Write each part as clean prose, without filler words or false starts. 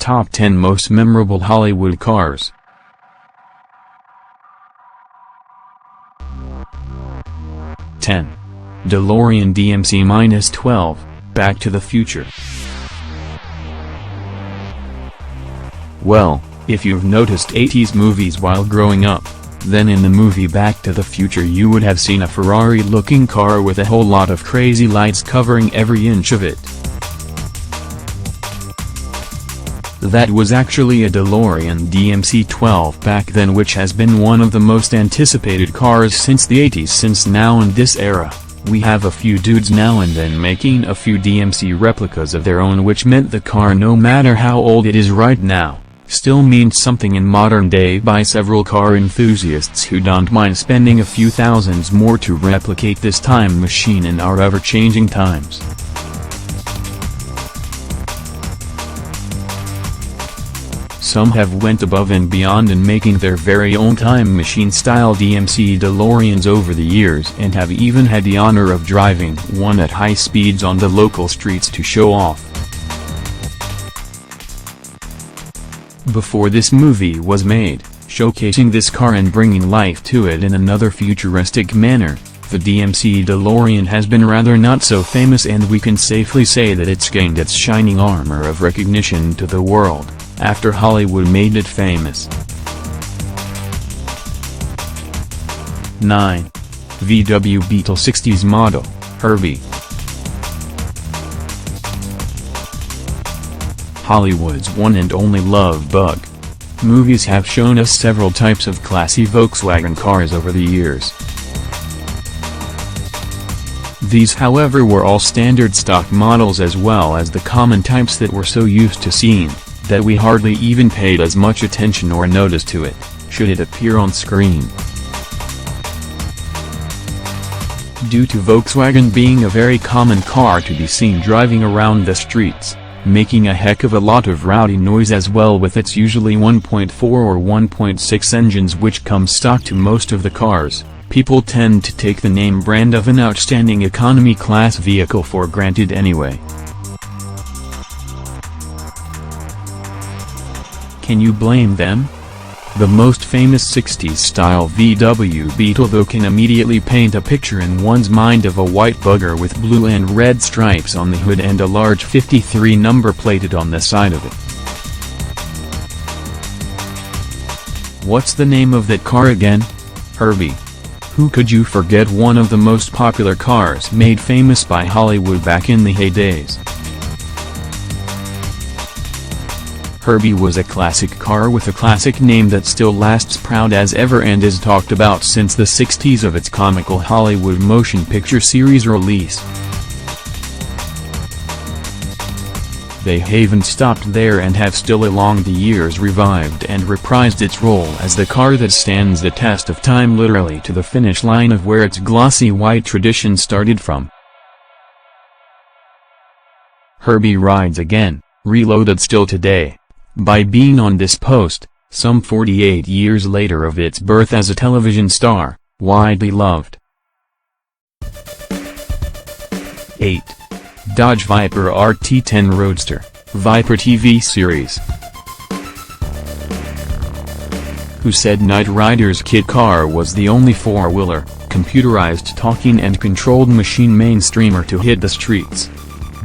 top 10 most memorable Hollywood cars. DeLorean DMC-12, Back to the Future. Well, if you've noticed 80s movies while growing up, then in the movie Back to the Future you would have seen a Ferrari-looking car with a whole lot of crazy lights covering every inch of it. That was actually a DeLorean DMC-12 back then, which has been one of the most anticipated cars since the 80s. Since now in this era, we have a few dudes now and then making a few DMC replicas of their own, which meant the car, no matter how old it is right now, still means something in modern day by several car enthusiasts who don't mind spending a few thousands more to replicate this time machine in our ever-changing times. Some have went above and beyond in making their very own time machine-style DMC DeLoreans over the years, and have even had the honor of driving one at high speeds on the local streets to show off. Before this movie was made, showcasing this car and bringing life to it in another futuristic manner, the DMC DeLorean has been rather not so famous, and we can safely say that it's gained its shining armor of recognition to the world after Hollywood made it famous. 9. VW Beetle 60s model, Herbie. Hollywood's one and only love bug. Movies have shown us several types of classy Volkswagen cars over the years. These, however, were all standard stock models, as well as the common types that we're so used to seeing that we hardly even paid as much attention or notice to it, should it appear on screen. Due to Volkswagen being a very common car to be seen driving around the streets, making a heck of a lot of rowdy noise, as well with its usually 1.4 or 1.6 engines which come stock to most of the cars, people tend to take the name brand of an outstanding economy class vehicle for granted anyway. Can you blame them? The most famous 60s-style VW Beetle though can immediately paint a picture in one's mind of a white bugger with blue and red stripes on the hood and a large 53 number plated on the side of it. What's the name of that car again? Herbie. Who could you forget? One of the most popular cars made famous by Hollywood back in the heydays. Herbie was a classic car with a classic name that still lasts proud as ever and is talked about since the 60s of its comical Hollywood motion picture series release. They haven't stopped there and have still along the years revived and reprised its role as the car that stands the test of time, literally to the finish line of where its glossy white tradition started from. Herbie rides again, reloaded still today, by being on this post, some 48 years later of its birth as a television star, widely loved. 8. Dodge Viper RT10 Roadster, Viper TV series. Who said Knight Rider's kit car was the only four-wheeler, computerized talking and controlled machine mainstreamer to hit the streets?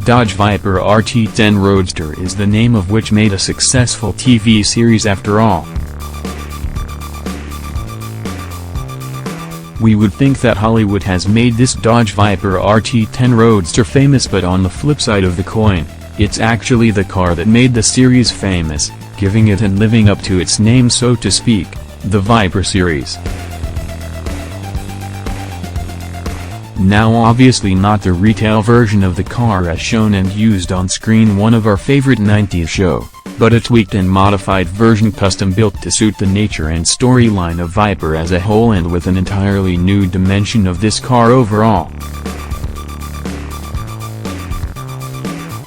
Dodge Viper RT10 Roadster is the name of which made a successful TV series after all. We would think that Hollywood has made this Dodge Viper RT10 Roadster famous, but on the flip side of the coin, it's actually the car that made the series famous, giving it and living up to its name, so to speak, the Viper series. Now obviously not the retail version of the car as shown and used on screen, one of our favorite 90s show, but a tweaked and modified version custom built to suit the nature and storyline of Viper as a whole, and with an entirely new dimension of this car overall.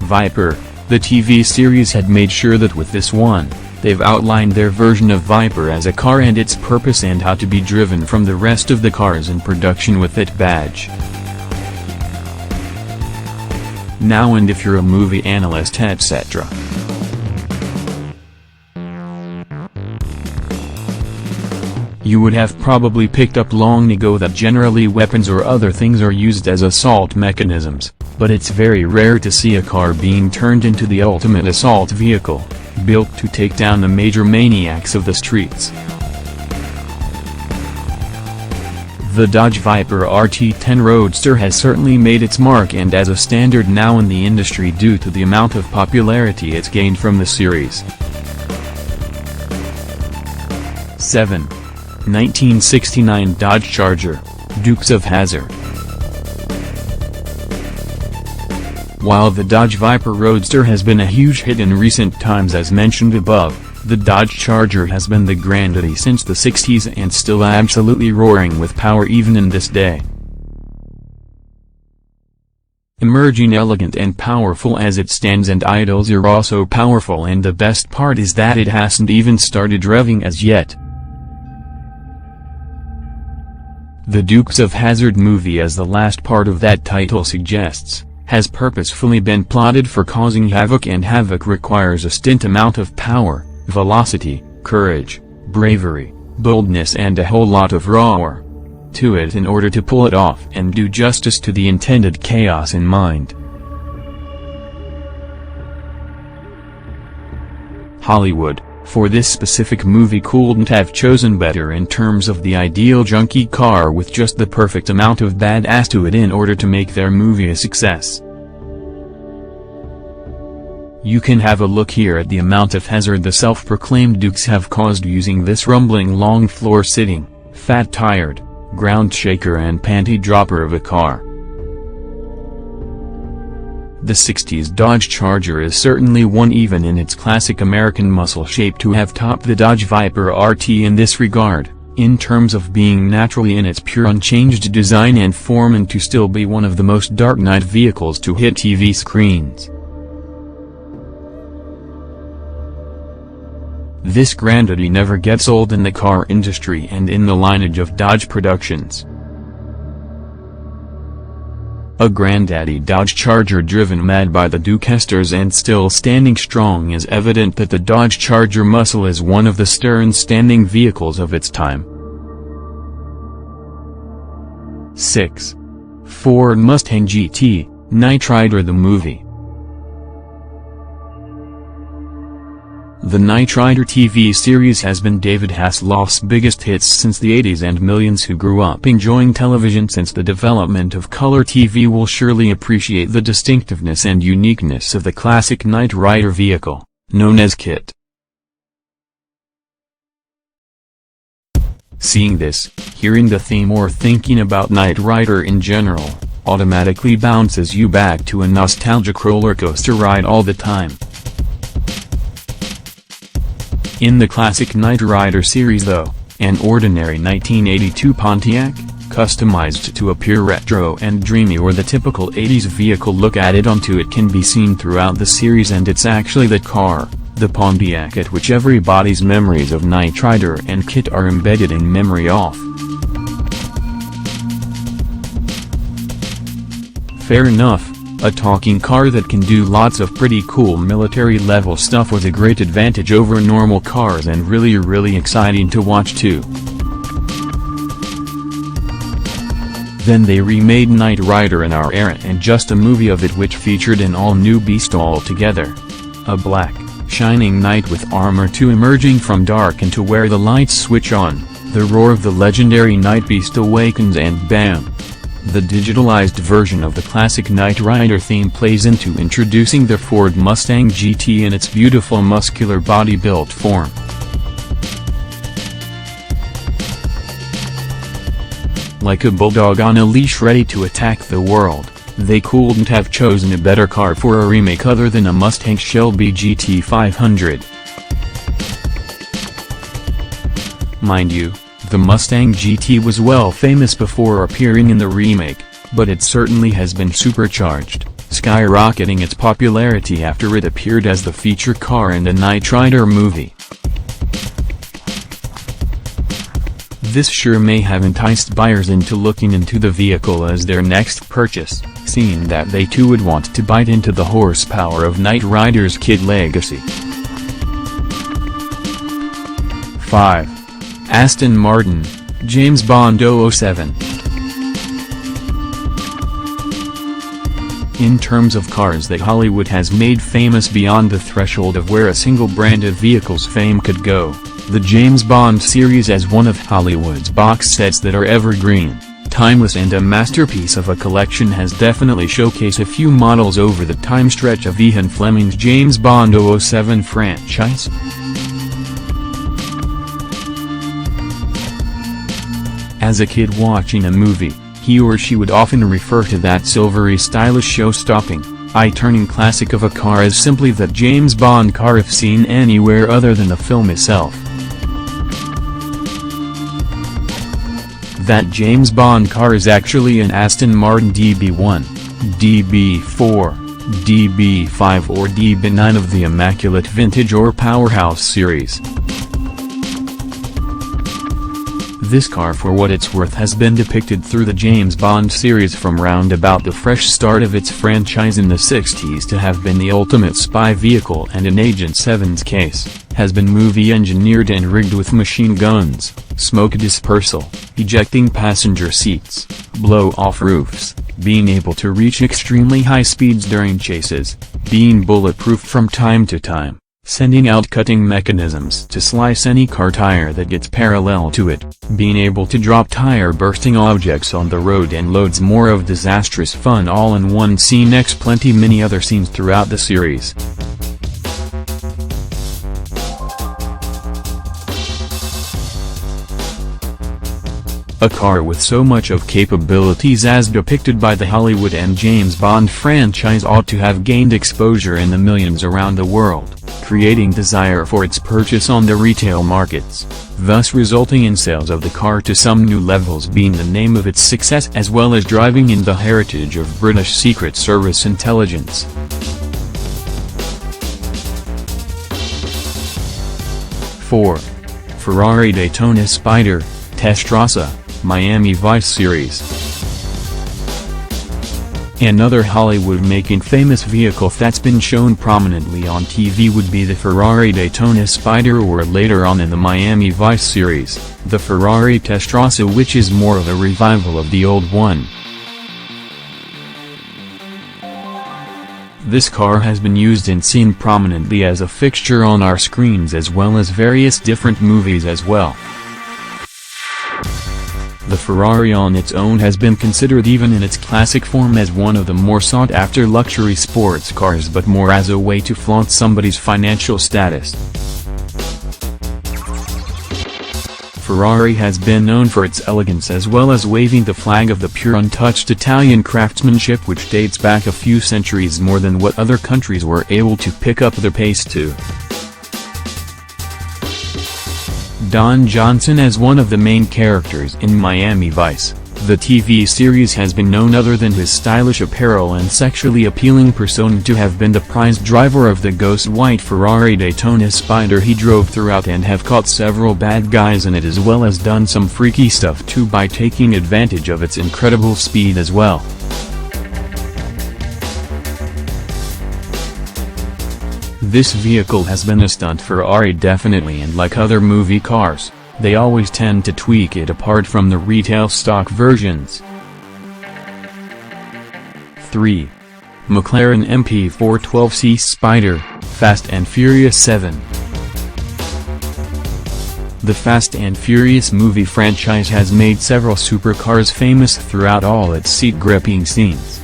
Viper, the TV series had made sure that with this one, they've outlined their version of Viper as a car and its purpose and how to be driven from the rest of the cars in production with it badge. Now and if you're a movie analyst etc., You would have probably picked up long ago that generally weapons or other things are used as assault mechanisms, but it's very rare to see a car being turned into the ultimate assault vehicle, built to take down the major maniacs of the streets. The Dodge Viper RT10 Roadster has certainly made its mark and as a standard now in the industry due to the amount of popularity it's gained from the series. 7. 1969 Dodge Charger, Dukes of Hazzard. While the Dodge Viper Roadster has been a huge hit in recent times as mentioned above, the Dodge Charger has been the grandity since the 60s and still absolutely roaring with power even in this day. Emerging elegant and powerful as it stands, and idles are also powerful, and the best part is that it hasn't even started revving as yet. The Dukes of Hazzard movie, as the last part of that title suggests, has purposefully been plotted for causing havoc, and havoc requires a stint amount of power, velocity, courage, bravery, boldness and a whole lot of roar to it in order to pull it off and do justice to the intended chaos in mind. Hollywood, for this specific movie, couldn't have chosen better in terms of the ideal junkie car with just the perfect amount of badass to it in order to make their movie a success. You can have a look here at the amount of hazard the self-proclaimed Dukes have caused using this rumbling long floor-sitting, fat-tired, ground-shaker and panty-dropper of a car. The 60s Dodge Charger is certainly one, even in its classic American muscle shape, to have topped the Dodge Viper RT in this regard, in terms of being naturally in its pure unchanged design and form, and to still be one of the most dark night vehicles to hit TV screens. This grandity never gets old in the car industry and in the lineage of Dodge productions. A granddaddy Dodge Charger driven mad by the Dukesters and still standing strong is evident that the Dodge Charger muscle is one of the stern-standing vehicles of its time. 6. Ford Mustang GT, Knight Rider the movie. The Knight Rider TV series has been David Hasselhoff's biggest hits since the 80s, and millions who grew up enjoying television since the development of color TV will surely appreciate the distinctiveness and uniqueness of the classic Knight Rider vehicle, known as KITT. Seeing this, hearing the theme, or thinking about Knight Rider in general, automatically bounces you back to a nostalgic roller coaster ride all the time. In the classic Knight Rider series though, an ordinary 1982 Pontiac, customized to appear retro and dreamy, or the typical 80s vehicle look added onto it, can be seen throughout the series, and it's actually the car, the Pontiac, at which everybody's memories of Knight Rider and KITT are embedded in memory of. Fair enough. A talking car that can do lots of pretty cool military-level stuff was a great advantage over normal cars, and really exciting to watch too. Then they remade Knight Rider in our era, and just a movie of it which featured an all-new beast altogether. A black, shining knight with armor too, emerging from dark into where the lights switch on, the roar of the legendary Night Beast awakens, and bam! The digitalized version of the classic Knight Rider theme plays into introducing the Ford Mustang GT in its beautiful muscular body-built form. Like a bulldog on a leash ready to attack the world, they couldn't have chosen a better car for a remake other than a Mustang Shelby GT 500. Mind you, the Mustang GT was well famous before appearing in the remake, but it certainly has been supercharged, skyrocketing its popularity after it appeared as the feature car in the Knight Rider movie. This sure may have enticed buyers into looking into the vehicle as their next purchase, seeing that they too would want to bite into the horsepower of Knight Rider's KITT legacy. 5. Aston Martin, James Bond 007. In terms of cars that Hollywood has made famous beyond the threshold of where a single brand of vehicle's fame could go, the James Bond series is one of Hollywood's box sets that are evergreen, timeless and a masterpiece of a collection has definitely showcased a few models over the time stretch of Ian Fleming's James Bond 007 franchise. As a kid watching a movie, he or she would often refer to that silvery stylish show-stopping, eye-turning classic of a car as simply that James Bond car if seen anywhere other than the film itself. That James Bond car is actually an Aston Martin DB1, DB4, DB5 or DB9 of the Immaculate Vintage or Powerhouse series. This car, for what it's worth, has been depicted through the James Bond series from round about the fresh start of its franchise in the 60s to have been the ultimate spy vehicle, and in Agent 7's case, has been movie engineered and rigged with machine guns, smoke dispersal, ejecting passenger seats, blow-off roofs, being able to reach extremely high speeds during chases, being bulletproof from time to time, sending out cutting mechanisms to slice any car tire that gets parallel to it, being able to drop tire-bursting objects on the road, and loads more of disastrous fun all in one scene. Plenty many other scenes throughout the series. A car with so much of capabilities as depicted by the Hollywood and James Bond franchise ought to have gained exposure in the millions around the world, creating desire for its purchase on the retail markets, thus resulting in sales of the car to some new levels, being the name of its success as well as driving in the heritage of British Secret Service intelligence. Ferrari Daytona Spyder, Testarossa, Miami Vice series. Another Hollywood-making famous vehicle that's been shown prominently on TV would be the Ferrari Daytona Spyder, or later on in the Miami Vice series, the Ferrari Testarossa, which is more of a revival of the old one. This car has been used and seen prominently as a fixture on our screens as well as various different movies as well. The Ferrari on its own has been considered even in its classic form as one of the more sought-after luxury sports cars, but more as a way to flaunt somebody's financial status. Ferrari has been known for its elegance as well as waving the flag of the pure untouched Italian craftsmanship, which dates back a few centuries more than what other countries were able to pick up their pace to. Don Johnson as one of the main characters in Miami Vice, the TV series, has been known other than his stylish apparel and sexually appealing persona to have been the prized driver of the ghost white Ferrari Daytona Spyder he drove throughout, and have caught several bad guys in it as well as done some freaky stuff too by taking advantage of its incredible speed as well. This vehicle has been a stunt Ferrari definitely, and like other movie cars, they always tend to tweak it apart from the retail stock versions. 3. McLaren MP412C Spyder, Fast and Furious 7. The Fast and Furious movie franchise has made several supercars famous throughout all its seat-gripping scenes.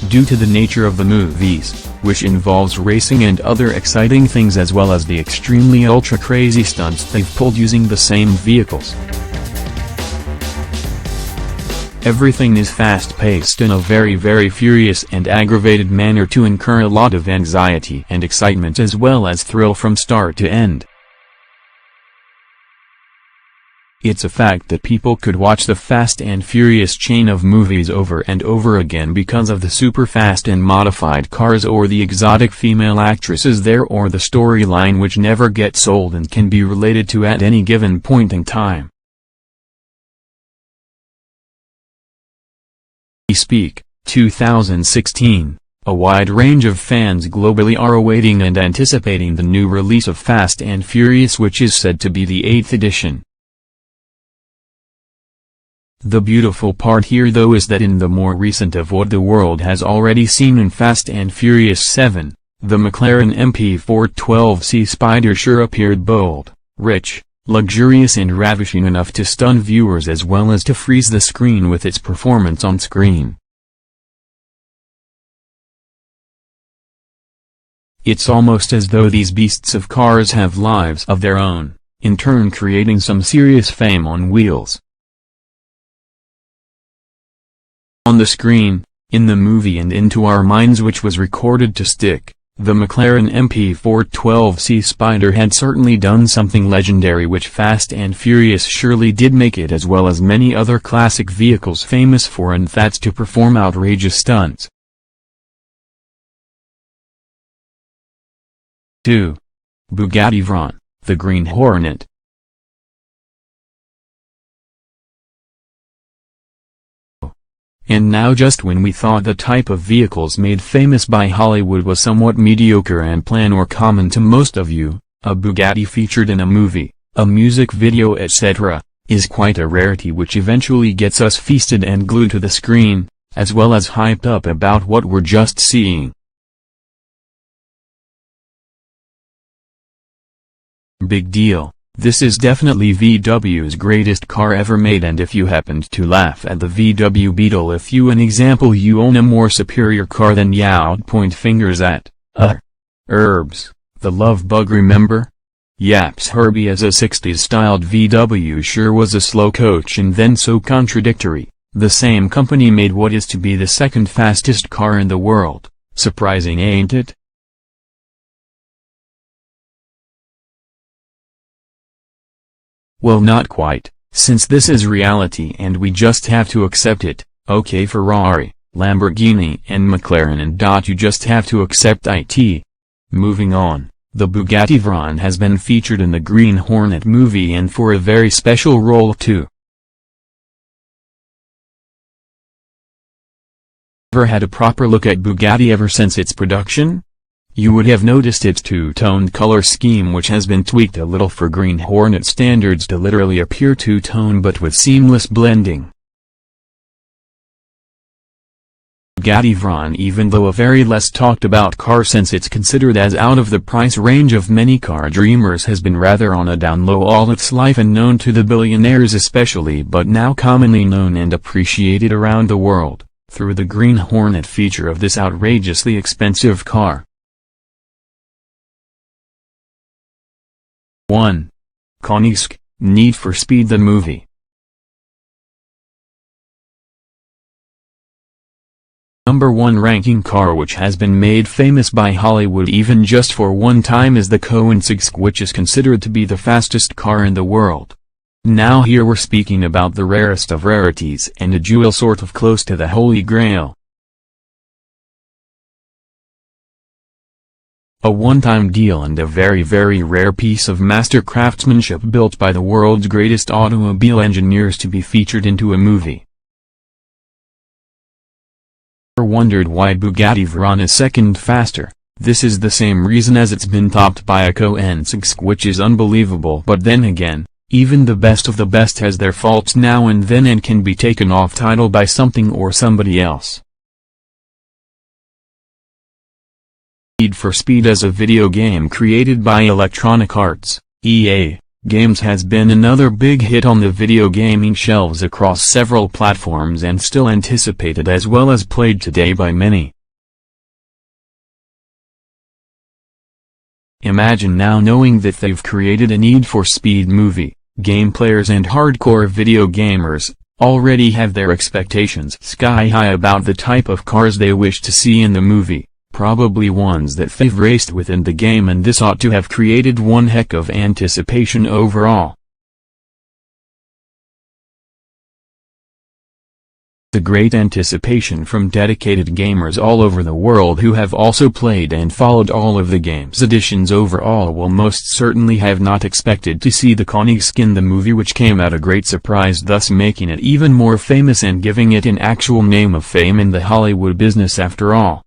Due to the nature of the movies, which involves racing and other exciting things as well as the extremely ultra-crazy stunts they've pulled using the same vehicles. Everything is fast-paced in a very furious and aggravated manner to incur a lot of anxiety and excitement as well as thrill from start to end. It's a fact that people could watch the Fast and Furious chain of movies over and over again because of the super fast and modified cars, or the exotic female actresses there, or the storyline which never gets old and can be related to at any given point in time. Speak, 2016, A wide range of fans globally are awaiting and anticipating the new release of Fast and Furious, which is said to be the 8th edition. The beautiful part here though is that in the more recent of what the world has already seen in Fast and Furious 7, the McLaren MP412C Spider sure appeared bold, rich, luxurious and ravishing enough to stun viewers as well as to freeze the screen with its performance on screen. It's almost as though these beasts of cars have lives of their own, in turn creating some serious fame on wheels. On the screen, in the movie and into our minds which was recorded to stick, the McLaren MP412C Spider had certainly done something legendary which Fast and Furious surely did make it, as well as many other classic vehicles famous for, and that's to perform outrageous stunts. 2. Bugatti Veyron, the Green Hornet. And now just when we thought the type of vehicles made famous by Hollywood was somewhat mediocre and plain or common to most of you, a Bugatti featured in a movie, a music video etc., is quite a rarity which eventually gets us feasted and glued to the screen, as well as hyped up about what we're just seeing. Big deal. This is definitely VW's greatest car ever made, and if you happened to laugh at the VW Beetle, if you an example you own a more superior car, then you'd point fingers at, Herbs, the love bug, remember? Yaps Herbie, as a 60s styled VW sure was a slow coach and then so contradictory. The same company made what is to be the second fastest car in the world. Surprising, ain't it? Well, not quite, since this is reality and we just have to accept it. Okay, Ferrari, Lamborghini and McLaren, and you just have to accept it. Moving on, the Bugatti Veyron has been featured in the Green Hornet movie, and for a very special role too. Ever had a proper look at Bugatti ever since its production? You would have noticed its two-toned color scheme, which has been tweaked a little for Green Hornet standards to literally appear two-tone but with seamless blending. Bugatti Veyron, even though a very less talked about car since it's considered as out of the price range of many car dreamers, has been rather on a down low all its life and known to the billionaires especially, but now commonly known and appreciated around the world, through the Green Hornet feature of this outrageously expensive car. 1. Koenigsegg, Need for Speed the movie. Number 1 ranking car which has been made famous by Hollywood even just for one time is the Koenigsegg, which is considered to be the fastest car in the world. Now here we're speaking about the rarest of rarities and a jewel sort of close to the Holy Grail. A one-time deal and a very rare piece of master craftsmanship built by the world's greatest automobile engineers to be featured into a movie. Ever wondered why Bugatti Veyron is second faster? This is the same reason as it's been topped by a Koenigsegg, which is unbelievable, but then again, even the best of the best has their faults now and then and can be taken off title by something or somebody else. Need for Speed as a video game created by Electronic Arts, EA, Games has been another big hit on the video gaming shelves across several platforms and still anticipated as well as played today by many. Imagine now knowing that they've created a Need for Speed movie. Game players and hardcore video gamers already have their expectations sky high about the type of cars they wish to see in the movie. Probably ones that they've raced within the game, and this ought to have created one heck of anticipation overall. The great anticipation from dedicated gamers all over the world who have also played and followed all of the game's editions overall will most certainly have not expected to see the Koenigsegg in the movie, which came at a great surprise, thus making it even more famous and giving it an actual name of fame in the Hollywood business after all.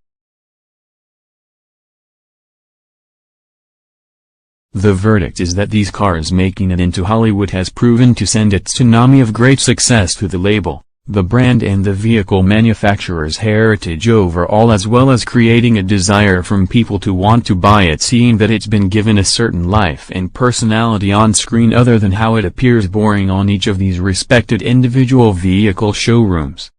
The verdict is that these cars making it into Hollywood has proven to send a tsunami of great success to the label, the brand and the vehicle manufacturer's heritage overall, as well as creating a desire from people to want to buy it, seeing that it's been given a certain life and personality on screen other than how it appears boring on each of these respected individual vehicle showrooms.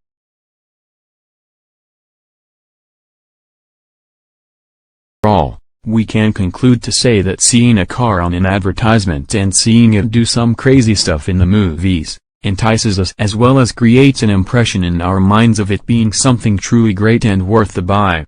Overall, we can conclude to say that seeing a car on an advertisement and seeing it do some crazy stuff in the movies entices us, as well as creates an impression in our minds of it being something truly great and worth the buy.